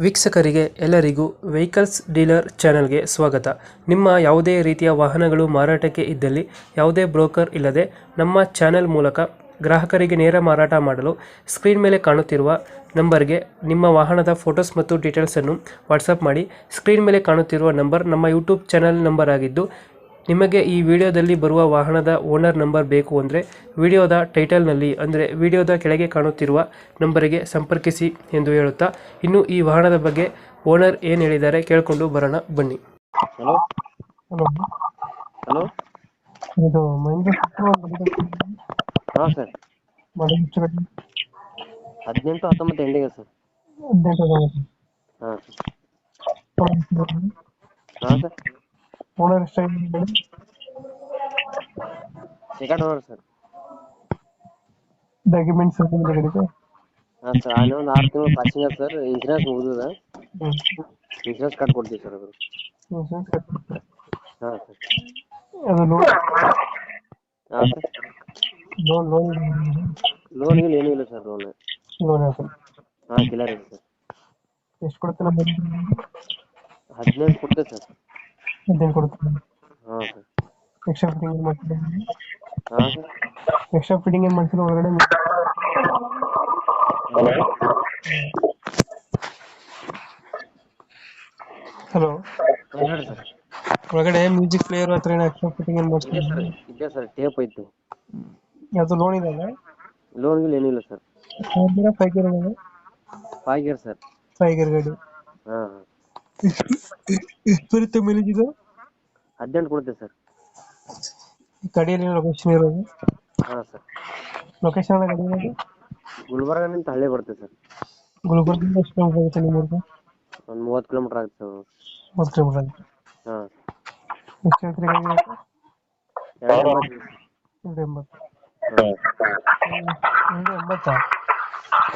ವೀಕ್ಷಕರಿಗೆ ಎಲ್ಲರಿಗೂ vehicles dealer ಚಾನೆಲ್ಗೆ ಸ್ವಾಗತ. ನಿಮ್ಮ ಯಾವುದೇ ರೀತಿಯ ವಾಹನಗಳು ಮಾರಾಟಕ್ಕೆ ಇದ್ದಲ್ಲಿ ಯಾವುದೇ ಬ್ರೋಕರ್ ಇಲ್ಲದೆ ನಮ್ಮ ಚಾನೆಲ್ ಮೂಲಕ ಗ್ರಾಹಕರಿಗೆ ನೇರ ಮಾರಾಟ ಮಾಡಲು ಸ್ಕ್ರೀನ್ ಮೇಲೆ ಕಾಣುತ್ತಿರುವ ನಂಬರ್ಗೆ ನಿಮ್ಮ ವಾಹನದ ಫೋಟೋಸ್ ಮತ್ತು ಡೀಟೇಲ್ಸನ್ನು ವಾಟ್ಸಪ್ ಮಾಡಿ. ಸ್ಕ್ರೀನ್ ಮೇಲೆ ಕಾಣುತ್ತಿರುವ ನಂಬರ್ ನಮ್ಮ ಯೂಟ್ಯೂಬ್ ಚಾನೆಲ್ ನಂಬರ್ ಆಗಿದ್ದು, ನಿಮಗೆ ಈ ವಿಡಿಯೋದಲ್ಲಿ ಬರುವ ವಾಹನದ ಓನರ್ ನಂಬರ್ ಬೇಕು ಅಂದರೆ ವಿಡಿಯೋದ ಟೈಟಲ್ನಲ್ಲಿ ಅಂದರೆ ವಿಡಿಯೋದ ಕೆಳಗೆ ಕಾಣುತ್ತಿರುವ ನಂಬರಿಗೆ ಸಂಪರ್ಕಿಸಿ ಎಂದು ಹೇಳುತ್ತಾ, ಇನ್ನು ಈ ವಾಹನದ ಬಗ್ಗೆ ಓನರ್ ಏನು ಹೇಳಿದ್ದಾರೆ ಕೇಳಿಕೊಂಡು ಬರೋಣ ಬನ್ನಿ. Hello hello, hello. ಇದು ಮಹೇಂದ್ರ ಹಾಂ ಸರ್, 18-19 ಎಂಡಿಗೆ ಸರ್. ಹಾಂ ಸರ್. ಹಾಂ ಸರ್, ಓನರ್ ಎಷ್ಟಾಗಿದೆ? Second owner sir. ಡಾಕ್ಯುಮೆಂಟ್ಸ್ ಗಾಡಿಗೆ? ಹಾಂ ಸರ್, ಒಂದು 6 ತಿಂಗಳು ಪಾಸಿಂಗ್ ಸರ್. ಇನ್ಸೂರೆನ್ಸ್ ಮುಗಿದಿದೆ. ಇನ್ಸೂರೆನ್ಸ್ ಕಾರ್ಡ್ ಕೊಡ್ತೀವಿ ಸರ್. ಅದು ಹಾಂ ಸರ್. ಅದು ಲೋನ್? ಹಾಂ ಸರ್, ಲೋನ್ ಏನೂ ಇಲ್ಲ ಸರ್. ಲೋನ್ ಹಾಂ ಕ್ಲಿಯರ್ ಇದೆ ಸರ್. ಎಷ್ಟು ಕೊಡ್ತಾರೆ? 18 ಕೊಡ್ತೇವೆ ಸರ್. 18 ಕೊಡ್ತಾರೆ. ಹಾಂ ಸರ್. ಎಕ್ಸ್ಟ್ರಾ ಫಿಟ್ಟಿಂಗ್ ಏನು ಮಾಡ್ತೀರಾ? ಹಾಂ ಸರ್. ಎಕ್ಸ್ಟ್ರಾ ಫಿಟ್ಟಿಂಗ್ ಏನು ಮಾಡ್ತೀರಾ ಒಳಗಡೆ? ಹಲೋ, ಹಾಂ ಹೇಳಿ ಸರ್. ಒಳಗಡೆ ಮ್ಯೂಸಿಕ್ ಪ್ಲೇಯರ್ ಹತ್ರ ಏನು ಎಕ್ಸ್ಟ್ರಾ ಫಿಟ್ಟಿಂಗ್ ಏನು ಮಾಡ್ತೀರಾ? ಇದೆ ಸರ್, ಟೇಪ್ ಐತಿ. ಅದು ಲೋನ್ ಇದೆ? ಲೋನ್ ಏನಿಲ್ಲ sir. 5 gear 5 year sir. 5 gear ಗಾಡಿ. ಹಾಂ ಹಾಂ. ಎಷ್ಟು ಬರುತ್ತೆ ಮೈಲೇಜ್ ಇದು? 18 ಕೊಡುತ್ತೆ ಸರ್. ಗಾಡಿಯಲ್ಲಿ ಲೊಕೇಶನ್ ಇರೋದು? ಹಾಂ ಸರ್. ಲೊಕೇಶನ್ ಗಾಡಿ ಇರೋದು ಗುಲ್ಬರ್ಗನಿಂದ ಹಳ್ಳಿ ಬರುತ್ತೆ ಸರ್. ಗುಲ್ಬರ್ಗದಿಂದ ಎಷ್ಟು ಕಿಲೋಮೀಟರ್ ಆಗುತ್ತೆ ನಿಮ್ಮೂರಿಗೆ? ಒಂದು 30 ಕಿಲೋಮೀಟರ್ ಆಗುತ್ತೆ ಸರ್. 30 ಕಿಲೋಮೀಟರ್ ಆಗುತ್ತೆ. ಹಾಂ. ಎಷ್ಟು ಹೇಳ್ತೀರಿ ಗಾಡಿ? 280. 280. ಹಾಂ. 280?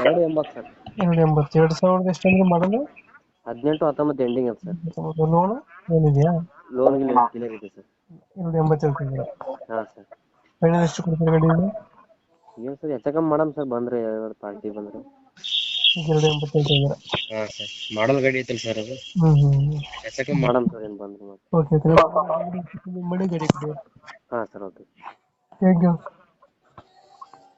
280 ಸರ್. 280. 2000 ಎಷ್ಟು ಅಂದ್ರೆ ಮಾಡಲು? 18-19 ಎಂಡಿಂಗ್ ಅಂತ ಸರ್. ಲೋನ್ ಏನಿದೆಯಾ? ಲೋನ್ ಕ್ಲಿಯರ್ ಇದೆ ಸರ್. 280 ಹೇಳ್ತಿದ್ದೀರಾ? ಹಾಂ ಸರ್. ಫೈನಲ್ ಎಷ್ಟು ಕೊಡ್ತೀರಿ ಗಾಡಿಗೆ? ಏನು ಸರ್, ಹೆಚ್ಚು ಕಮ್ಮಿ ಮಾಡಮ್ ಸರ್. ಬಂದರೆ ಪಾರ್ಟಿ ಬಂದರೆ. 280 ಹೇಳ್ತಿದ್ದೀರಾ? ಹಾಂ ಸರ್. ಮಾಡಲ್ ಗಾಡಿ ಐತಲ್ಲ ಸರ್ ಅದು. ಹೆಚ್ಚು ಕಮ್ಮಿ ಮಾಡಮ್ ಸರ್, ಏನು ಬಂದ್ರೆ. ಓಕೆ, ಮಾಡಿ ಗಾಡಿ ಕೊಡಿ. ಹಾಂ ಸರ್, ಓಕೆ. Thank you.